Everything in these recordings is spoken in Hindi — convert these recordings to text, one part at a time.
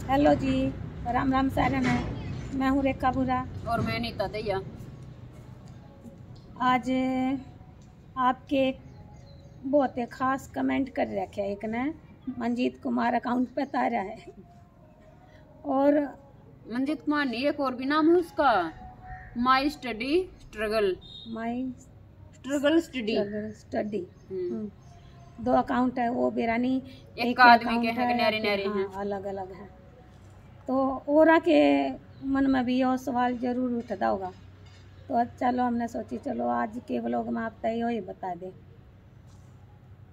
हेलो जी, राम राम सारन है। मैं हूँ रेखा बुरा और मैं नीता दैया। आज आपके बहुत एक खास कमेंट कर रखे है। एक ने मंजीत कुमार अकाउंट पे तारा है और मंजीत कुमार नहीं, एक और भी नाम है उसका, my study struggle my struggle study study. दो अकाउंट है वो बेरानी, एक आदमी के है, न्यारे न्यारे हैं, अलग अलग है। तो ओरा के मन में भी यह सवाल जरूर उठता होगा, तो चलो हमने सोची चलो आज के व्लॉग में आप तय ही बता दे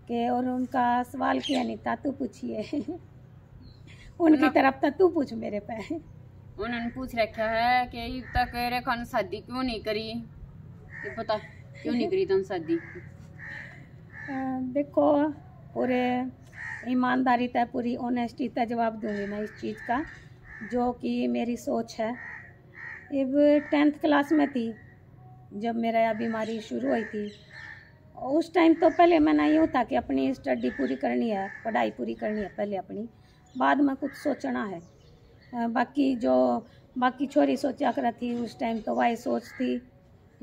कि और उनका सवाल किया नहीं था, तू पूछिए उनकी तरफ था, तू पूछ मेरे पे। उन्होंने पूछ रखा है कि अब तक रेखा ने शादी क्यों नहीं करी, ये पता क्यों नहीं करी तुम शादी। देखो, पूरे ईमानदारी तय पूरी ऑनेस्टी तय जवाब दूंगी मैं इस चीज़ का, जो कि मेरी सोच है। अब 10th क्लास में थी जब मेरा यह बीमारी शुरू हुई थी। उस टाइम तो पहले मैंने यूँ था कि अपनी स्टडी पूरी करनी है, पढ़ाई पूरी करनी है पहले अपनी, बाद में कुछ सोचना है। बाकी जो बाकी छोरी सोचा कर थी उस टाइम, तो वही सोच थी।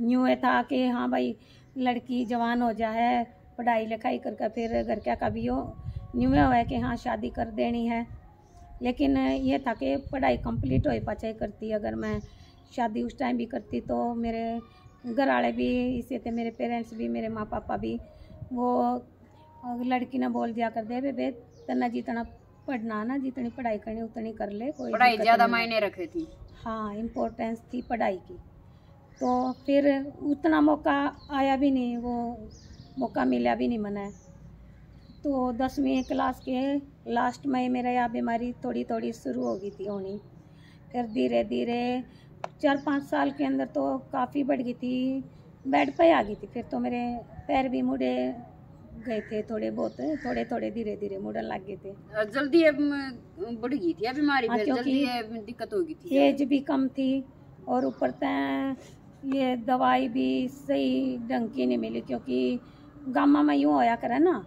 यूँ था कि हाँ भाई लड़की जवान हो जाए, पढ़ाई लिखाई करके फिर घर क्या का भी हो, यूँ है कि हाँ शादी कर देनी है। लेकिन ये था कि पढ़ाई कंप्लीट हो पाचाई करती, अगर मैं शादी उस टाइम भी करती तो मेरे घर वाले भी इसे थे, मेरे पेरेंट्स भी, मेरे माँ पापा भी, वो लड़की ने बोल दिया कर दे बे तना जितना पढ़ना ना, जितनी पढ़ाई करनी उतनी कर ले, कोई पढ़ाई ज़्यादा मायने रखे थी। हाँ, इम्पोर्टेंस थी पढ़ाई की। तो फिर उतना मौका आया भी नहीं, वो मौका मिला भी नहीं मना। तो 10वीं क्लास के लास्ट में मेरा यह बीमारी थोड़ी थोड़ी शुरू हो गई थी होनी। फिर धीरे धीरे 4-5 साल के अंदर तो काफ़ी बढ़ गई थी, बेड पे आ गई थी। फिर तो मेरे पैर भी मुड़े गए थे, थोड़े बहुत, थोड़े थोड़े धीरे धीरे मुड़न लग गए थे। जल्दी बढ़ गई थी बीमारी, फिर जल्दी दिक्कत हो गई थी, एज भी कम थी और ऊपर तय ये दवाई भी सही ढंग की नहीं मिली, क्योंकि गामा में यूँ होया करे ना,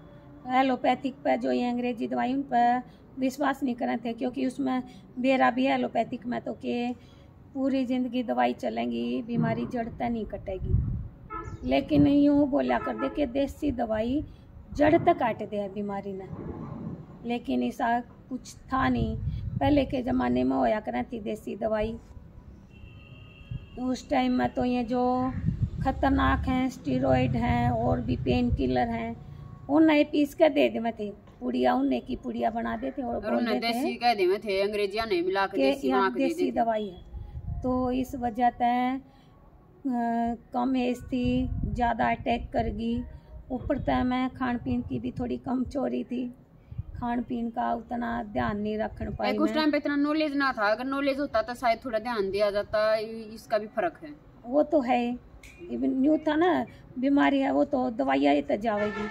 एलोपैथिक पे जो ये अंग्रेजी दवाई उन पर विश्वास नहीं करे थे, क्योंकि उसमें बेरा भी है एलोपैथिक में तो कि पूरी ज़िंदगी दवाई चलेंगी, बीमारी जड़ तक नहीं कटेगी। लेकिन यूँ बोला कर दे कि देसी दवाई जड़ तक काट दे बीमारी ने, लेकिन ऐसा कुछ था नहीं। पहले के ज़माने में होया करें थी देसी दवाई, उस टाइम में तो ये जो खतरनाक हैं स्टीरॉयड हैं और भी पेन किलर हैं, उन्हें पीस कर दे दे थे पुड़िया, उन्हें की पुड़िया बना देते और बोल देते देसी कह दे थे, अंग्रेजिया नहीं मिला के देसी दवाई है। तो इस वजह से कम एज थी, ज़्यादा अटैक कर गई। ऊपर तय मैं खान पीन की भी थोड़ी कम चोरी थी, खान पीन का उतना ध्यान नहीं रखने पाई। उस टाइम पे इतना नॉलेज ना था, अगर नॉलेज होता तो शायद थोड़ा ध्यान दिया जाता, इसका भी फर्क है। वो तो है, न्यू था ना बीमारी है, वो तो दवाइयाँ ही तो जाएगी।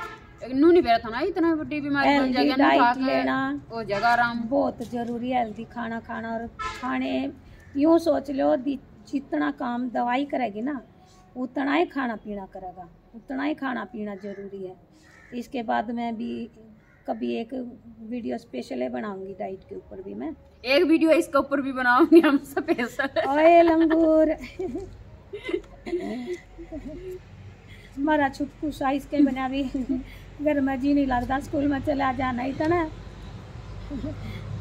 नू नहीं था ना, इतना बड़ी बीमारी बन जाएगी। डाइट लेना वो जगह आराम बहुत जरूरी है, हेल्दी खाना खाना। और खाने यूँ सोच लो जितना काम दवाई करेगी ना उतना ही खाना पीना करेगा, उतना ही खाना पीना जरूरी है। इसके बाद मैं भी कभी एक वीडियो स्पेशल है बनाऊंगी डाइट के ऊपर भी, मैं एक वीडियो इसके ऊपर भी बनाऊंगी हम स्पेशल। ओए लंगूर हमारा छुटकू साइज के बना भी घर में जी नहीं लगता, स्कूल में चला जाना ही था ना,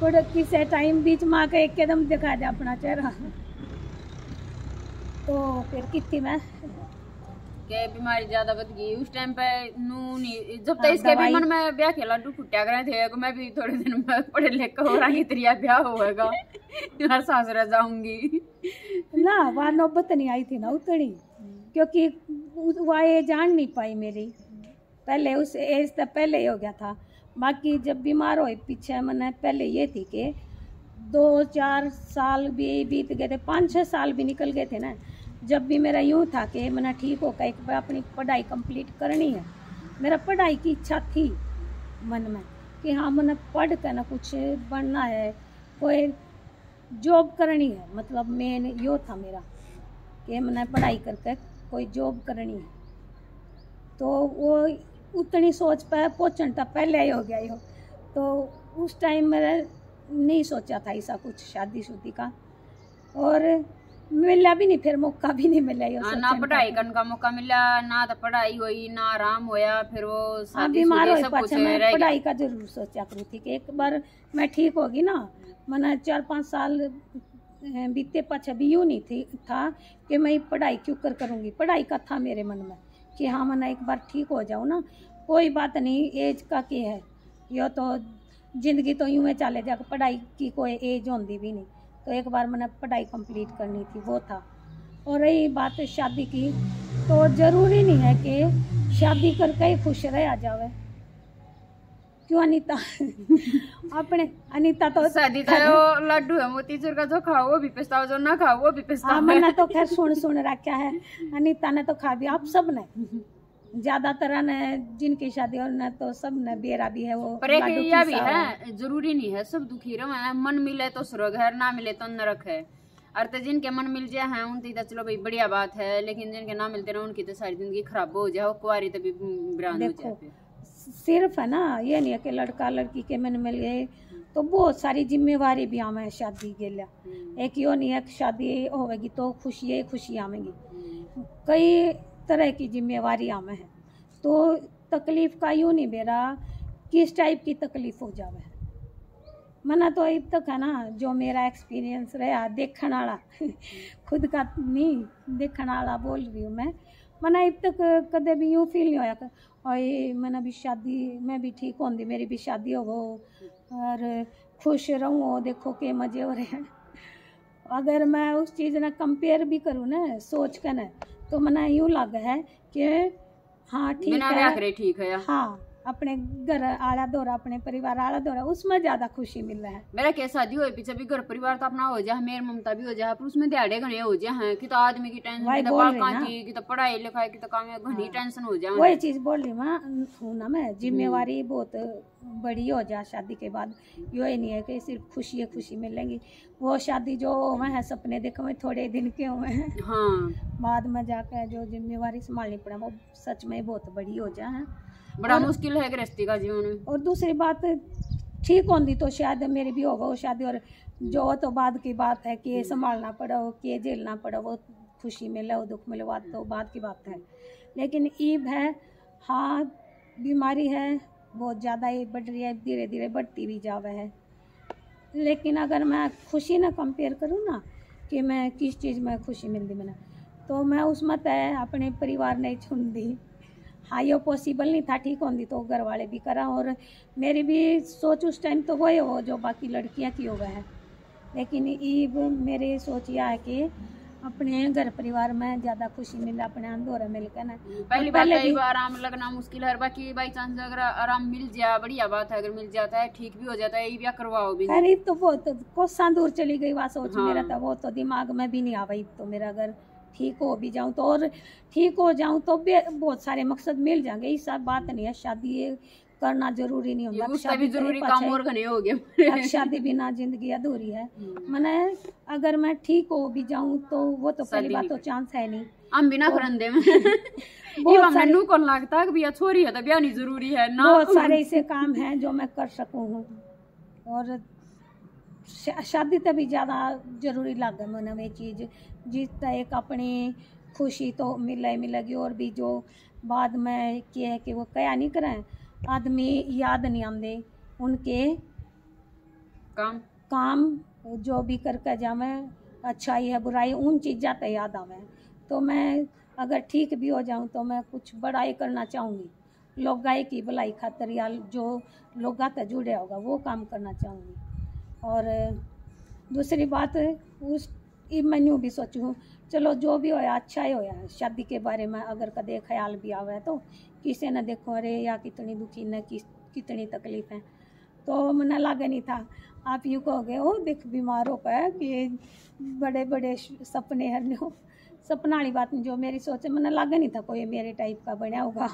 किसी टाइम बीच माँ का एक कदम दिखा दे अपना चेहरा। तो फिर कितनी मैं के बीमारी ज्यादा बढ़ गई उस टाइम पे। नू नहीं जब तक इसके भी मन में ब्याह के लड्डू फुटिया करे थे, मैं भी थोड़े दिन में पढ़े लिखे हो रही तेरिया ब्याह होगा, यार सासुरा जाऊंगी ना। वह नौबत नहीं आई थी ना उतनी, क्योंकि वह ये जान नहीं पाई मेरी, पहले उस एज तक पहले ही हो गया था। बाकी जब बीमार हुई पीछे मैंने पहले ये थी कि 2-4 साल भी बीत गए थे, 5-6 साल भी निकल गए थे ना, जब भी मेरा यूँ था कि मैंने ठीक होकर एक बार अपनी पढ़ाई कंप्लीट करनी है। मेरा पढ़ाई की इच्छा थी मन में कि हाँ मैंने पढ़ कर ना कुछ बनना है, कोई जॉब करनी है, मतलब मेन यो था मेरा कि मैंने पढ़ाई करके कोई जॉब करनी है। तो वो उतनी सोच पर पहुँचने तक पहले ही हो गया यो। तो उस टाइम मेरे नहीं सोचा था ऐसा कुछ शादी शुदी का, और मिला भी नहीं, फिर मौका भी नहीं मिला। ना पढ़ाई करने का मौका मिला, ना तो पढ़ाई हुई, ना आराम होया, फिर वो बीमार हो पाछे। मैं पढ़ाई का जरूर सोचा करूँ थी कि एक बार मैं ठीक होगी ना, मैंने 4-5 साल बीते पाछे भी यूँ नहीं था कि मैं पढ़ाई क्यों करूँगी। पढ़ाई का था मेरे मन में कि हाँ मैंने एक बार ठीक हो जाऊँ ना, कोई बात नहीं, एज का क्या है, यो तो जिंदगी तो यूँ चले जाकर, पढ़ाई की कोई एज होती भी नहीं। तो एक बार मैंने पढ़ाई कंप्लीट करनी थी, वो था। और रही बात शादी की, तो ज़रूरी नहीं है कि शादी करके ही खुश रह जावे। क्यों अनीता? अपने अनीता तो शादी तो लड्डू है मोतीचूर का, जो खाओ वो भी पछताओ, जो ना खाओ वो भी पछताओ। मैंने तो खैर सुन रखा है, अनीता ने तो खा भी, आप सब ने ज्यादातर ने जिनकी शादी और न तो सब ने बेरा भी है वो। पर एक यह भी है, जरूरी नहीं है सब दुखी रहे, मन मिले तो स्वर्ग है, ना मिले तो नरक है। और तो जिनके मन मिल जाए हैं उनकी तो चलो भाई बढ़िया बात है, लेकिन जिनके ना मिलते ना उनकी तो सारी जिंदगी खराब हो जाए, कुआरी तो भी बरान हो जाए। सिर्फ है ना ये नहीं है कि लड़का लड़की के मन मिल गए, तो बहुत सारी जिम्मेवारी भी आवे है शादी के लिए। एक यो नहीं है कि शादी होगी तो खुशी आवेगी, कई तरह की जिम्मेवारी आवे है। तो तकलीफ का यूँ नहीं बेरा किस टाइप की तकलीफ हो जावे। मना तो अब तक है ना, जो मेरा एक्सपीरियंस रहा देखने वाला खुद का नहीं, देखने वाला बोल रही हूँ मैं। मना अब तक कदे भी यूँ फील नहीं होया और मैंने भी शादी, मैं भी ठीक होंगी, मेरी भी शादी हो और खुश रहूँ, देखो के मज़े हो रहे हैं। अगर मैं उस चीज़ ने कंपेयर भी करूँ ना सोच कर ना, तो मना यूँ लगा है कि हाँ ठीक है, हाँ अपने घर आला दौरा, अपने परिवार आला दौरा, उसमें ज्यादा खुशी मिल रहा है। मेरा क्या शादी हो पीछे भी घर परिवार तो अपना हो जाए, मेरी ममता भी हो जाए, पर उसमें दिहाड़े घने हो जाए कि तो आदमी की टेंशन, की तो पढ़ाई लिखाई की तो काम घनी टेंशन हो जाए। वही चीज बोल रही हूँ ना मैं, जिम्मेवारी बहुत बड़ी हो जाए शादी के बाद। ये नहीं है कि सिर्फ खुशी मिलेंगी, वो शादी जो हुए हैं सपने देखो में थोड़े दिन के हुए हैं, हाँ बाद में जाकर जो जिम्मेवारी संभालनी पड़े वो सच में बहुत बड़ी हो जाए, बड़ा मुश्किल है गृहस्थी का जीवन। और दूसरी बात ठीक होती तो शायद मेरी भी होगा वो शादी, और जो तो बाद की बात है कि संभालना पड़ा हो, कि झेलना पड़ा, वो खुशी मिले हो दुख मिले, बात तो बाद की बात है। लेकिन ईब है, हाँ बीमारी है बहुत ज़्यादा ही बढ़ रही है, धीरे धीरे बढ़ती भी जावे है। लेकिन अगर मैं खुशी ना कंपेयर करूँ ना कि मैं किस चीज़ में खुशी मिलती मैंने, तो मैं उसमें तय अपने परिवार ने चुन दी। हाँ ये पॉसिबल नहीं था ठीक होती तो घर वाले भी करा, और मेरी भी सोच उस टाइम तो वही हो जो बाकी लड़कियां की हो गए हैं। लेकिन ईब मेरी सोच यह है कि अपने घर परिवार में ज़्यादा खुशी मिले, अपने अंदर मिलकर ना। पहली बात आराम लगना मुश्किल है, बाकी बाई चांस अगर आराम मिल जाए बढ़िया बात है, अगर मिल जाता है ठीक भी हो जाता है, ये भी करवाओ भी। अरे तो वो तो कोसा दूर चली गई वह सोच। हाँ। मेरा तो वो तो दिमाग में भी नहीं आ गई। तो मेरा अगर ठीक हो भी जाऊं तो, और ठीक हो जाऊं तो बहुत सारे मकसद मिल जाएंगे। ये सब बात नहीं है, शादी करना जरूरी नहीं होता, उसका भी जरूरी काम और घने हो गए। शादी बिना जिंदगी अधूरी है। मैंने अगर मैं ठीक हो भी जाऊं तो वो तो पहली बात तो चांस है नहीं, हम बिना करंदे में बहुत सारे कौन लगता है कि छोरी है तो ब्याह नहीं जरूरी है ना। बहुत सारे ऐसे काम हैं जो मैं कर सकूं हूँ, और शादी तभी ज़्यादा जरूरी लगे मैंने वो चीज़, जिस एक अपनी खुशी तो मिलेगी, और भी जो बाद में क्या है कि वो क्या नहीं करें, आदमी याद नहीं आते उनके काम जो भी करके जावे, अच्छाई है बुराई उन चीज़ जाते याद आवे। तो मैं अगर ठीक भी हो जाऊं तो मैं कुछ बड़ाई करना चाहूँगी, लोग गाय की भलाई खातर, या जो लोग से जुड़े होगा वो काम करना चाहूँगी। और दूसरी बात उस मैंने भी सोचूँ चलो जो भी होया अच्छा ही होया। शादी के बारे में अगर कदे ख्याल भी आवे तो किसी ने देखो अरे या कितनी दुखी न कितनी तकलीफ है, तो मैंने लगा नहीं था। आप यूँ कहोगे ओ देख बीमार हो पाया कि बड़े बड़े सपने हरने हो, सपना वाली बात नहीं। जो मेरी सोच है मैंने लगा नहीं था कोई मेरे टाइप का बना होगा।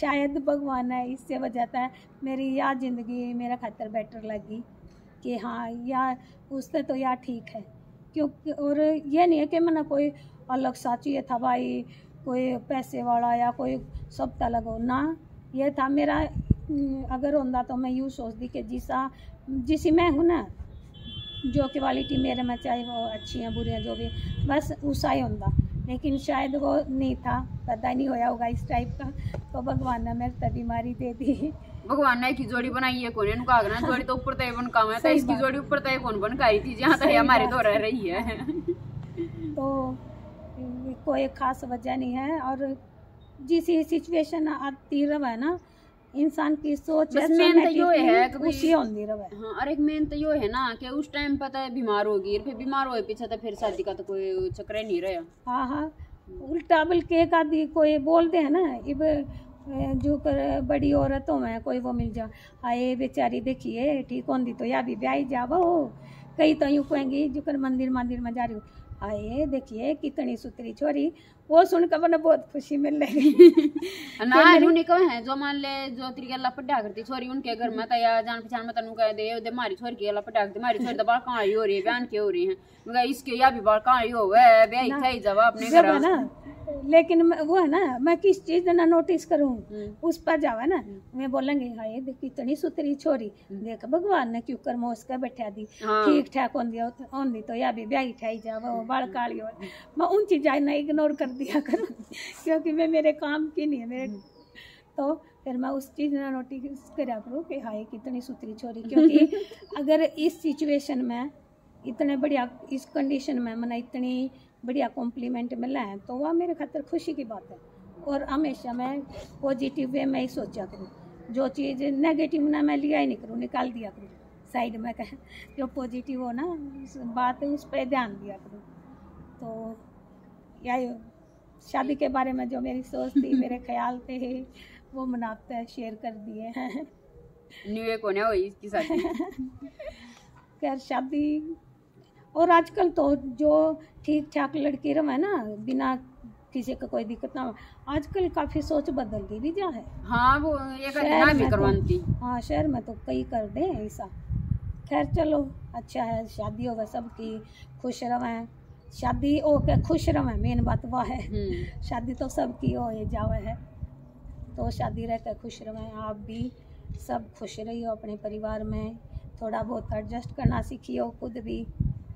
शायद भगवान है इससे वजह है मेरी या ज़िंदगी मेरा खातर बेटर लगी कि हाँ या उससे तो या ठीक है। क्योंकि और ये नहीं है कि मैंने कोई अलग सा चाहिए था भाई, कोई पैसे वाला या कोई सब अलग हो ना, ये था मेरा अगर होंदा तो मैं यूँ सोचती कि जिसी मैं हूँ ना, जो क्वालिटी मेरे में, चाहे वो अच्छी हैं बुरी हैं जो भी, बस उसा ही होंदा। लेकिन शायद वो नहीं था, पता नहीं होया होगा इस टाइप का, तो भगवान ने मेरे तक बीमारी दे दी। भगवान ने की जोड़ी बनाई है, कौन का ना जोड़ी तो ऊपर तय बन काम है, तो इसकी जोड़ी ऊपर तय कौन बन गई थी, जहाँ तक हमारे तो रह रही है। तो कोई खास वजह नहीं है, और जिस सिचुएशन आती रहे ना, इंसान की सोच मेन तो यो है कि उसी होंदी रहे। हाँ, और एक मेन तो यो है ना कि उस टाइम पता है बीमार होगी, फिर बीमार होए पीछे तो फिर शादी का तो कोई चक्कर नहीं रहा। हाँ हाँ, उल्टा बल्कि एक आदमी कोई बोलते हैं ना, इब जो कर बड़ी औरतों में कोई वो मिल जा, आए बेचारी देखिए ठीक होंगी तो या भी ब्याह जावो, कई तो यूँ कहेंगी जो कर मंदिर में जा रही हो, आए देखिए कितनी सुतरी छोरी, वो सुनकर मैंने बहुत खुशी मिल रही ना। उन्हें कहे हैं जो मान ले जो तेरी अल्लाह पड्डा करती छोरी उनके घर में तया जान पहचान में तनु कह दे मारी छोरी की अल्लाह पड्डा करती, मारी छोरी तो बाल कहाँ हो रही है, बयान के हो रही है, मगर इसके या भी बाल कहाँ हो है ब्याह था ही जब अपने घर ना। लेकिन वो है ना, मैं किस चीज ना नोटिस करूँ उस पर जावा ना, मैं बोलेंगे हाय देख कितनी सुतरी छोरी, देख भगवान ने क्यों कर मोस के बैठा दी, ठीक ठाक होंदी तो या भी ब्याह ठाई जावा, बाल काली हो, मैं उन चीज़ें ना इग्नोर कर दिया करूँ क्योंकि मैं मेरे काम की नहीं है मेरे, तो फिर मैं उस चीज़ ना नोटिस करा करूँ कि हाय कितनी सुतरी छोरी। क्योंकि अगर इस सिचुएशन में इतने बढ़िया, इस कंडीशन में मैंने इतनी बढ़िया कॉम्प्लीमेंट मिला है, तो वह मेरे खातर खुशी की बात है। और हमेशा मैं पॉजिटिव वे में ही सोचा करूँ, जो चीज़ नेगेटिव ना मैं लिया ही नहीं करूँ, निकाल दिया करूँ साइड में, कह जो पॉजिटिव हो ना बात है उस पर ध्यान दिया करूँ। तो यही शादी के बारे में जो मेरी सोच थी, मेरे ख्याल थे, वो मनाते हैं शेयर कर दिए हैं। न्यू ईयर को हुई इसकी शादी खैर शादी, और आजकल तो जो ठीक ठाक लड़की रहे ना, बिना किसी का कोई दिक्कत ना हो, आजकल काफ़ी सोच बदल गई भी जा है। हाँ, वो एक ना भी करवाती। हाँ, शहर में तो कई कर दे ऐसा। खैर चलो अच्छा है, शादी होगा सबकी खुश रहें, शादी हो के खुश रहें, मेन बात वह है। शादी तो सबकी हो जावे है, तो शादी रह कर खुश रहें, आप भी सब खुश रहिए अपने परिवार में, थोड़ा बहुत एडजस्ट करना सीखिए खुद भी,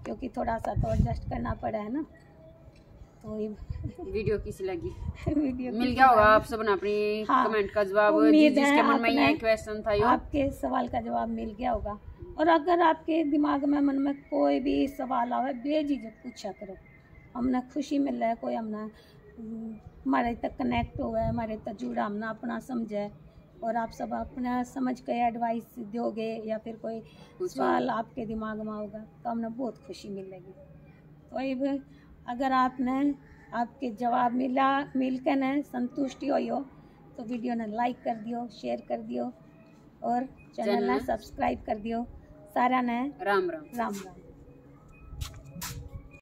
क्योंकि थोड़ा सा तो एडजस्ट करना पड़ा है ना। तो ये वीडियो किसी लगी वीडियो मिल गया होगा आप सब अपनी कमेंट का जवाब, जिसके मन में ये क्वेश्चन था यो आपके सवाल का जवाब मिल गया होगा। और अगर आपके दिमाग में मन में कोई भी सवाल आवे, बेझिझक पूछा करो, हमने खुशी मिल रहा है, कोई हमने हमारे तक कनेक्ट हुआ है, हमारे तक जुड़ा, हमने अपना समझे, और आप सब अपना समझ के एडवाइस दोगे या फिर कोई सवाल आपके दिमाग में होगा, तो हमें बहुत खुशी मिलेगी। तो अब अगर आपने आपके जवाब मिल के न संतुष्टि हुई हो, तो वीडियो ने लाइक कर दियो, शेयर कर दियो, और चैनल ने सब्सक्राइब कर दियो। सारा ने राम राम। राम राम।